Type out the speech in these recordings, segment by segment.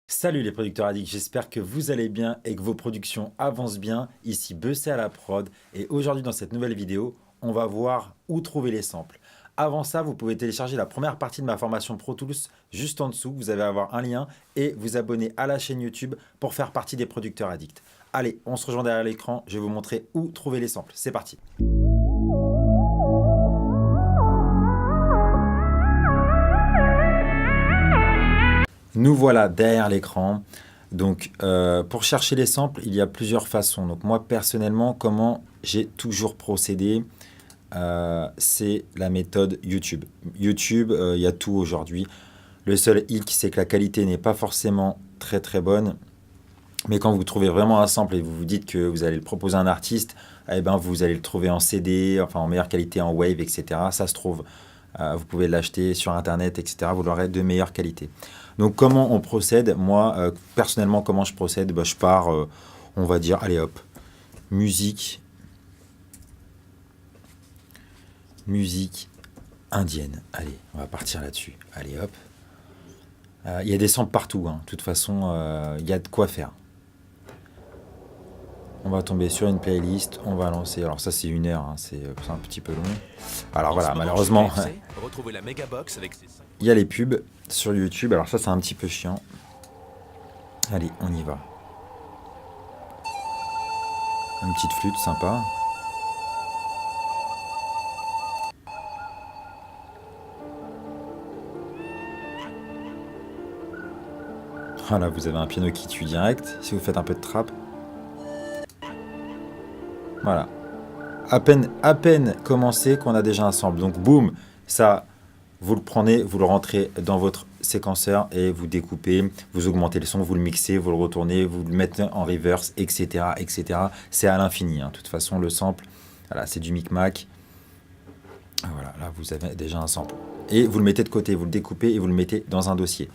Salut les producteurs addicts, j'espère que vous allez bien et que vos productions avancent bien. Ici Bessé à la prod et aujourd'hui dans cette nouvelle vidéo, on va voir où trouver les samples. Avant ça, vous pouvez télécharger la première partie de ma formation Pro Tools juste en dessous. Vous allez avoir un lien et vous abonner à la chaîne YouTube pour faire partie des producteurs addicts. Allez, on se rejoint derrière l'écran, je vais vous montrer où trouver les samples. C'est parti. Nous voilà derrière l'écran. Donc, pour chercher les samples, il y a plusieurs façons. Donc, moi, personnellement, comment j'ai toujours procédé, c'est la méthode YouTube. YouTube, il y a tout aujourd'hui. Le seul hic, c'est que la qualité n'est pas forcément très très bonne. Mais quand vous trouvez vraiment un sample et vous vous dites que vous allez le proposer à un artiste, eh ben, vous allez le trouver en CD, enfin en meilleure qualité, en Wave, etc. Ça se trouve. Vous pouvez l'acheter sur Internet, etc. Vous l'aurez de meilleure qualité. Donc, comment on procède? Moi, personnellement, comment je procède? Je pars, on va dire, allez hop, musique indienne. Allez, on va partir là-dessus. Allez hop. Il y a des samples partout, hein. De toute façon, il y a de quoi faire. On va tomber sur une playlist, on va lancer. Alors ça c'est 1 heure, hein, c'est un petit peu long. Alors voilà, malheureusement, il y a les pubs sur YouTube. Alors ça c'est un petit peu chiant. Allez, on y va. Une petite flûte sympa. Voilà, vous avez un piano qui tue direct, si vous faites un peu de trap. Voilà. À peine commencé qu'on a déjà un sample. Donc boum, ça, vous le prenez, vous le rentrez dans votre séquenceur et vous découpez, vous augmentez le son, vous le mixez, vous le retournez, vous le mettez en reverse, etc. etc. C'est à l'infini, hein. De toute façon, le sample, voilà, c'est du micmac. Voilà, là, vous avez déjà un sample. Et vous le mettez de côté, vous le découpez et vous le mettez dans un dossier.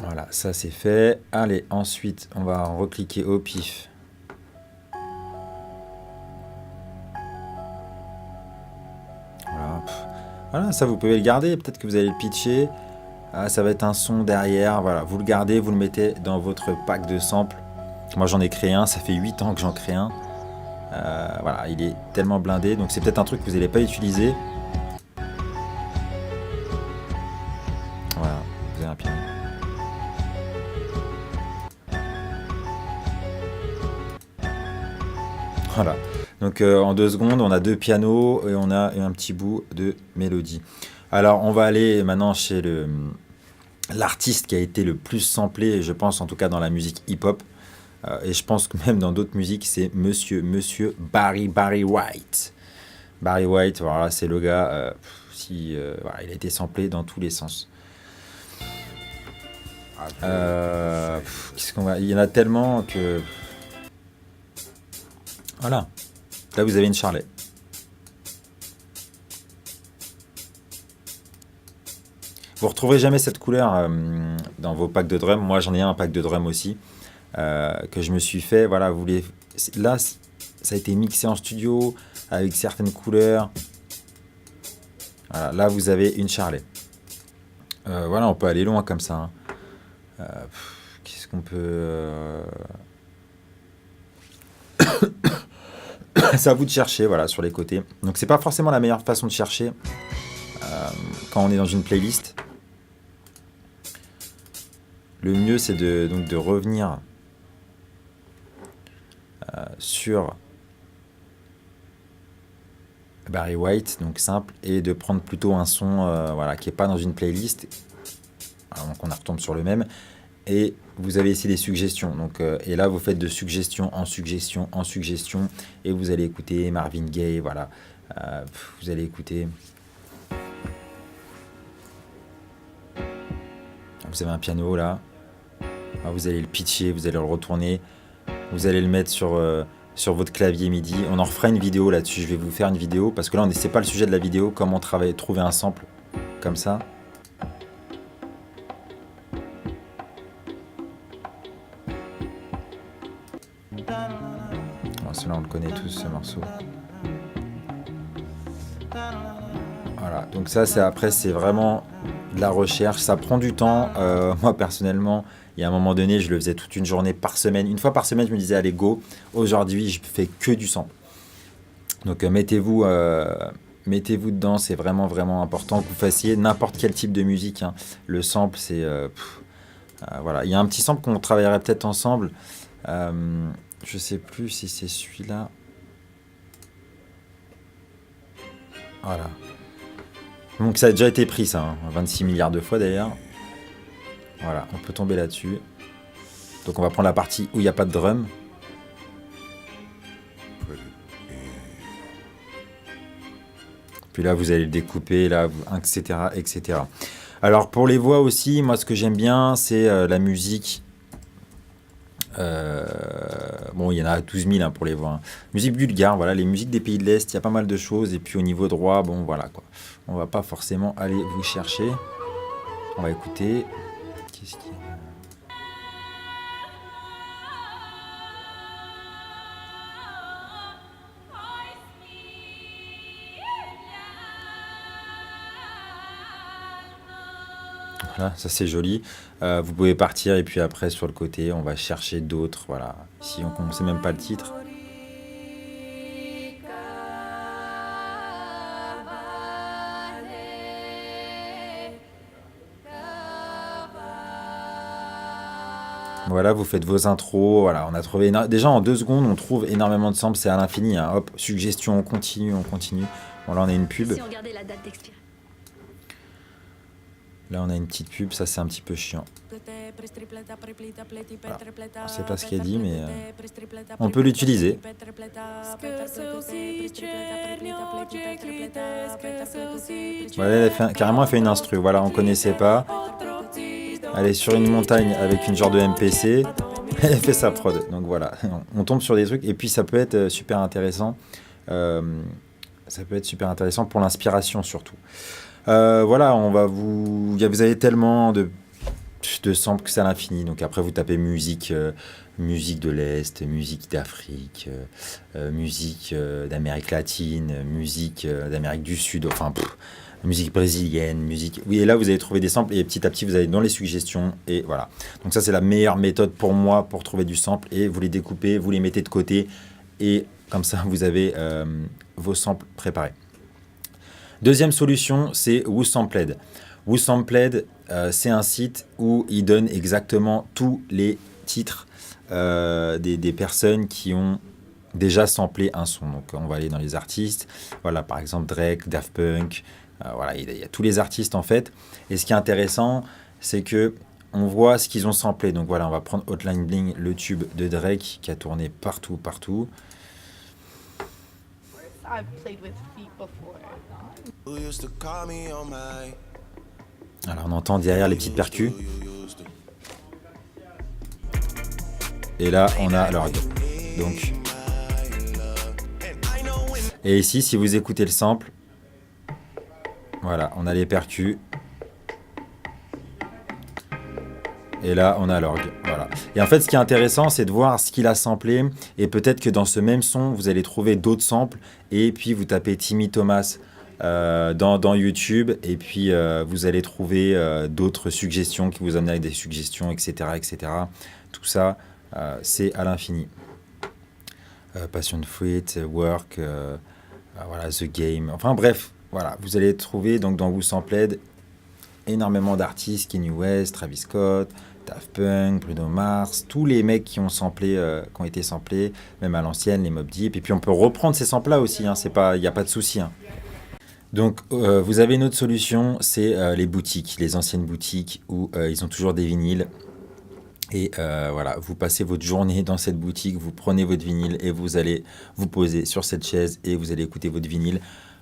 Voilà, ça c'est fait. Allez, ensuite, on va recliquer au pif. Voilà, ça vous pouvez le garder, peut-être que vous allez le pitcher. Ah, ça va être un son derrière, voilà, vous le gardez, vous le mettez dans votre pack de samples. Moi j'en ai créé un, ça fait 8 ans que j'en crée un. Voilà, il est tellement blindé, donc c'est peut-être un truc que vous n'allez pas utiliser. Voilà, vous avez un piano. Voilà. Donc en 2 secondes, on a 2 pianos et on a un petit bout de mélodie. Alors on va aller maintenant chez l'artiste qui a été le plus samplé, je pense en tout cas dans la musique hip-hop. Et je pense que même dans d'autres musiques, c'est Monsieur Barry White. Barry White, voilà, c'est le gars, voilà, il a été samplé dans tous les sens. Qu'est-ce qu'on va... Il y en a tellement que... Voilà. Là, vous avez une charlet. Vous retrouverez jamais cette couleur dans vos packs de drum. Moi, j'en ai un pack de drum aussi que je me suis fait. Voilà, là, ça a été mixé en studio avec certaines couleurs. Voilà, là, vous avez une charlet. Voilà, on peut aller loin comme ça, hein. Qu'est-ce qu'on peut... C'est à vous de chercher, voilà, sur les côtés. Donc c'est pas forcément la meilleure façon de chercher quand on est dans une playlist. Le mieux c'est de revenir sur Barry White, donc simple, et de prendre plutôt un son voilà, qui n'est pas dans une playlist. Alors, donc on retombe sur le même. Et vous avez ici des suggestions. Donc, et là, vous faites de suggestion en suggestion en suggestion. Et vous allez écouter Marvin Gaye. Voilà. Vous allez écouter. Vous avez un piano là. Alors, vous allez le pitcher, vous allez le retourner. Vous allez le mettre sur votre clavier MIDI. On en refera une vidéo là-dessus. Je vais vous faire une vidéo. Parce que là, c'est pas le sujet de la vidéo. Comment trouver un sample comme ça. Celui-là on le connaît tous, ce morceau. Voilà, donc ça c'est après c'est vraiment de la recherche, ça prend du temps. Moi personnellement, il y a un moment donné, je le faisais toute une journée par semaine. Une fois par semaine, je me disais allez go. Aujourd'hui, je fais que du sample. Donc mettez-vous dedans, c'est vraiment vraiment important que vous fassiez n'importe quel type de musique, hein. Le sample, c'est voilà. Il y a un petit sample qu'on travaillerait peut-être ensemble. Je sais plus si c'est celui-là. Voilà. Donc ça a déjà été pris ça, hein, 26 milliards de fois d'ailleurs. Voilà, on peut tomber là-dessus. Donc on va prendre la partie où il n'y a pas de drum. Puis là vous allez le découper, là, etc., etc. Alors pour les voix aussi, moi ce que j'aime bien c'est la musique. Bon, il y en a 12 000 hein, pour les voix, hein. Musique bulgare, voilà, les musiques des pays de l'Est, il y a pas mal de choses. Et puis au niveau droit, bon voilà quoi. On va pas forcément aller vous chercher. On va écouter. Qu'est-ce qu'il y a ? Voilà, ça c'est joli. Vous pouvez partir et puis après sur le côté, on va chercher d'autres. Voilà, ici on ne sait même pas le titre. Voilà, vous faites vos intros. Voilà, on a trouvé déjà en 2 secondes, on trouve énormément de samples, c'est à l'infini, hein. Hop, suggestion, on continue, on continue. Bon, là on a une pub. Si on gardait la date d'expiration. Là, on a une petite pub, ça c'est un petit peu chiant. Voilà. On sait pas ce qu'elle dit, mais on peut l'utiliser. Voilà, carrément, elle fait une instru. Voilà, on connaissait pas. Elle est sur une montagne avec une genre de MPC. Elle fait sa prod. Donc voilà, on tombe sur des trucs. Et puis ça peut être super intéressant. Ça peut être super intéressant pour l'inspiration surtout. Voilà, vous avez tellement de samples que c'est à l'infini. Donc après, vous tapez musique, musique de l'Est, musique d'Afrique, musique d'Amérique latine, musique d'Amérique du Sud, enfin, musique brésilienne, musique... Oui, et là, vous allez trouver des samples et petit à petit, vous allez dans les suggestions et voilà. Donc ça, c'est la meilleure méthode pour moi pour trouver du sample et vous les découpez, vous les mettez de côté et comme ça, vous avez vos samples préparés. Deuxième solution, c'est WhoSampled. WhoSampled, c'est un site où il donne exactement tous les titres des personnes qui ont déjà samplé un son. Donc on va aller dans les artistes. Voilà, par exemple Drake, Daft Punk. Voilà, il y a tous les artistes en fait. Et ce qui est intéressant, c'est que on voit ce qu'ils ont samplé. Donc voilà, on va prendre Hotline Bling, le tube de Drake qui a tourné partout. I've played with feet before. Alors on entend derrière les petites percus. Et là on a l'orgue. Donc. Et ici si vous écoutez le sample, voilà, on a les percus. Et là, on a l'orgue. Voilà. Et en fait, ce qui est intéressant, c'est de voir ce qu'il a samplé. Et peut-être que dans ce même son, vous allez trouver d'autres samples. Et puis, vous tapez Timmy Thomas dans YouTube. Et puis, vous allez trouver d'autres suggestions qui vous amènent avec des suggestions, etc. etc. Tout ça, c'est à l'infini. Passion Fruit, Work, voilà, The Game. Enfin, bref, voilà. Vous allez trouver donc, dans WhoSampled énormément d'artistes, Kanye West, Travis Scott, Daft Punk, Bruno Mars, tous les mecs qui ont été samplés, même à l'ancienne, les Mobb Deep. Et puis on peut reprendre ces samples-là aussi, hein, il n'y a pas de souci, hein. Donc vous avez une autre solution, c'est les boutiques, les anciennes boutiques où ils ont toujours des vinyles. Et voilà, vous passez votre journée dans cette boutique, vous prenez votre vinyle et vous allez vous poser sur cette chaise et vous allez écouter votre vinyle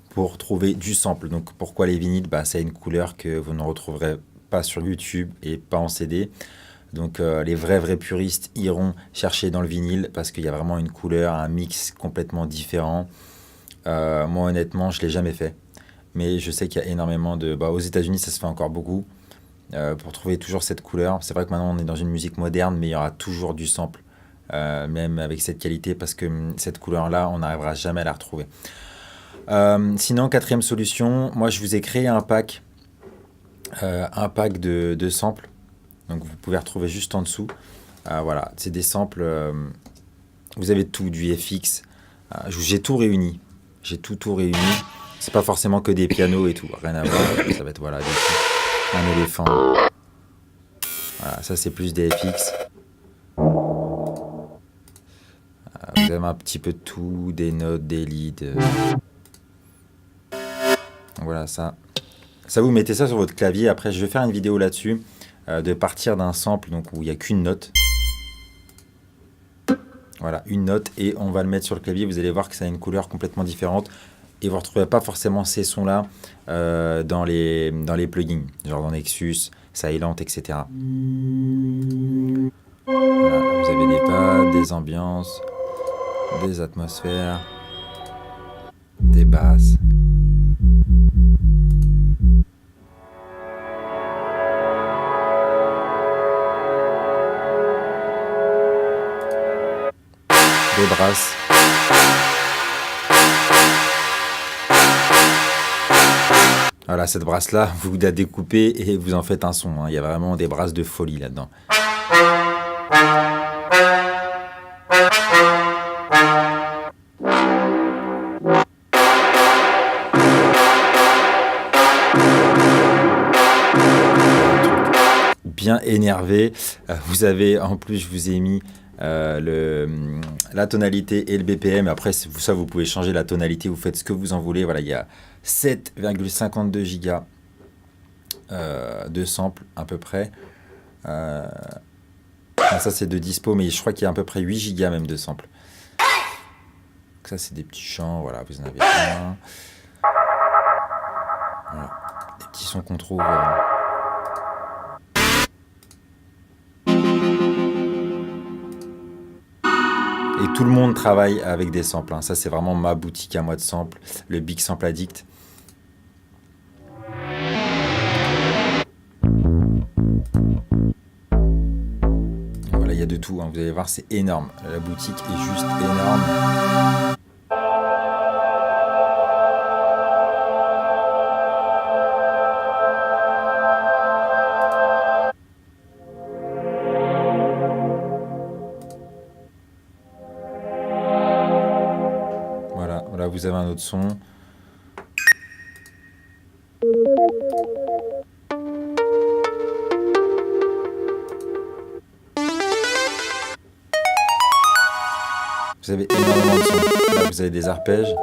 pour trouver du sample. Donc pourquoi les vinyles ? Ça a une couleur que vous ne retrouverez pas sur YouTube et pas en CD. Donc les vrais puristes iront chercher dans le vinyle parce qu'il y a vraiment une couleur, un mix complètement différent. Moi honnêtement, je ne l'ai jamais fait. Mais je sais qu'il y a énormément de... aux États-Unis, ça se fait encore beaucoup pour trouver toujours cette couleur. C'est vrai que maintenant, on est dans une musique moderne, mais il y aura toujours du sample, même avec cette qualité, parce que cette couleur-là, on n'arrivera jamais à la retrouver. Sinon, quatrième solution, moi je vous ai créé un pack un pack de samples. Donc vous pouvez retrouver juste en dessous. Voilà, c'est des samples. Vous avez tout, du FX. J'ai tout réuni. J'ai tout réuni. C'est pas forcément que des pianos et tout. Rien à voir. Ça va être voilà, un éléphant. Voilà, ça c'est plus des FX. Vous avez un petit peu de tout, des notes, des leads. Voilà, ça. Ça, vous mettez ça sur votre clavier. Après, je vais faire une vidéo là-dessus. De partir d'un sample donc, où il n'y a qu'une note. Voilà, une note. Et on va le mettre sur le clavier. Vous allez voir que ça a une couleur complètement différente. Et vous ne retrouverez pas forcément ces sons-là dans les plugins. Genre dans Nexus, Silent, etc. Voilà, vous avez des pads, des ambiances, des atmosphères, des basses. Des brasses. Voilà, cette brasse-là, vous la découpez et vous en faites un son. Hein. Il y a vraiment des brasses de folie là-dedans. Bien énervé. Vous avez, en plus, je vous ai mis la tonalité et le BPM. Après, ça, vous pouvez changer la tonalité. Vous faites ce que vous en voulez. Voilà, il y a 7,52 gigas de samples à peu près. Ça, c'est de dispo, mais je crois qu'il y a à peu près 8 gigas même de samples. Donc ça, c'est des petits chants. Voilà, vous en avez un. Voilà, des petits sons qu'on trouve. Et tout le monde travaille avec des samples. Hein. Ça, c'est vraiment ma boutique à moi de samples. Le Big Sample Addict. Voilà, il y a de tout. Hein. Vous allez voir, c'est énorme. La boutique est juste énorme. Voilà, vous avez un autre son. Vous avez énormément de sons. Là, vous avez des arpèges.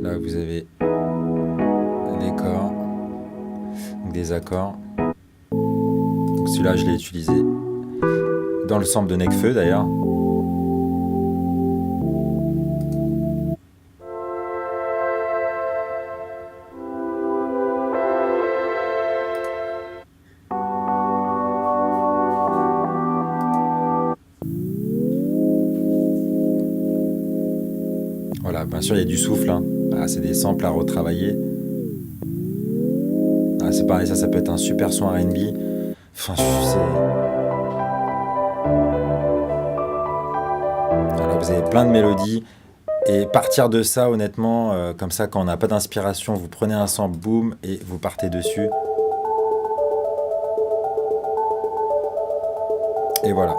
Là, vous avez des corps. Donc des accords. Donc celui-là, je l'ai utilisé dans le sample de Nekfeu d'ailleurs. Voilà, bien sûr, il y a du souffle. Hein. Ah, c'est des samples à retravailler. Ah, c'est pareil, ça peut être un super son R&B. Enfin, voilà, vous avez plein de mélodies. Et partir de ça, honnêtement, comme ça, quand on n'a pas d'inspiration, vous prenez un sample, boum, et vous partez dessus. Et voilà.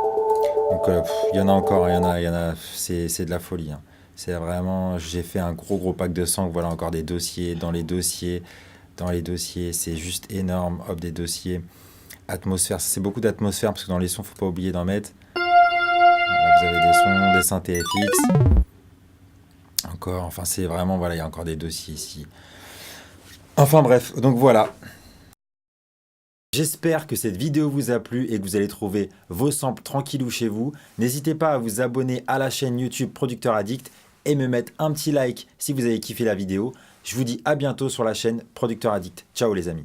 Donc, il y en a encore, il y en a, c'est de la folie. Hein. C'est vraiment, j'ai fait un gros pack de samples. Voilà, encore des dossiers, dans les dossiers, c'est juste énorme. Hop, des dossiers. Atmosphère, c'est beaucoup d'atmosphère parce que dans les sons, faut pas oublier d'en mettre. Voilà, vous avez des sons, des synthés FX. Encore, enfin, c'est vraiment, voilà, il y a encore des dossiers ici. Enfin bref, donc voilà. J'espère que cette vidéo vous a plu et que vous allez trouver vos samples tranquillou chez vous. N'hésitez pas à vous abonner à la chaîne YouTube Producteur Addict et me mettre un petit like si vous avez kiffé la vidéo. Je vous dis à bientôt sur la chaîne Producteur Addict. Ciao les amis.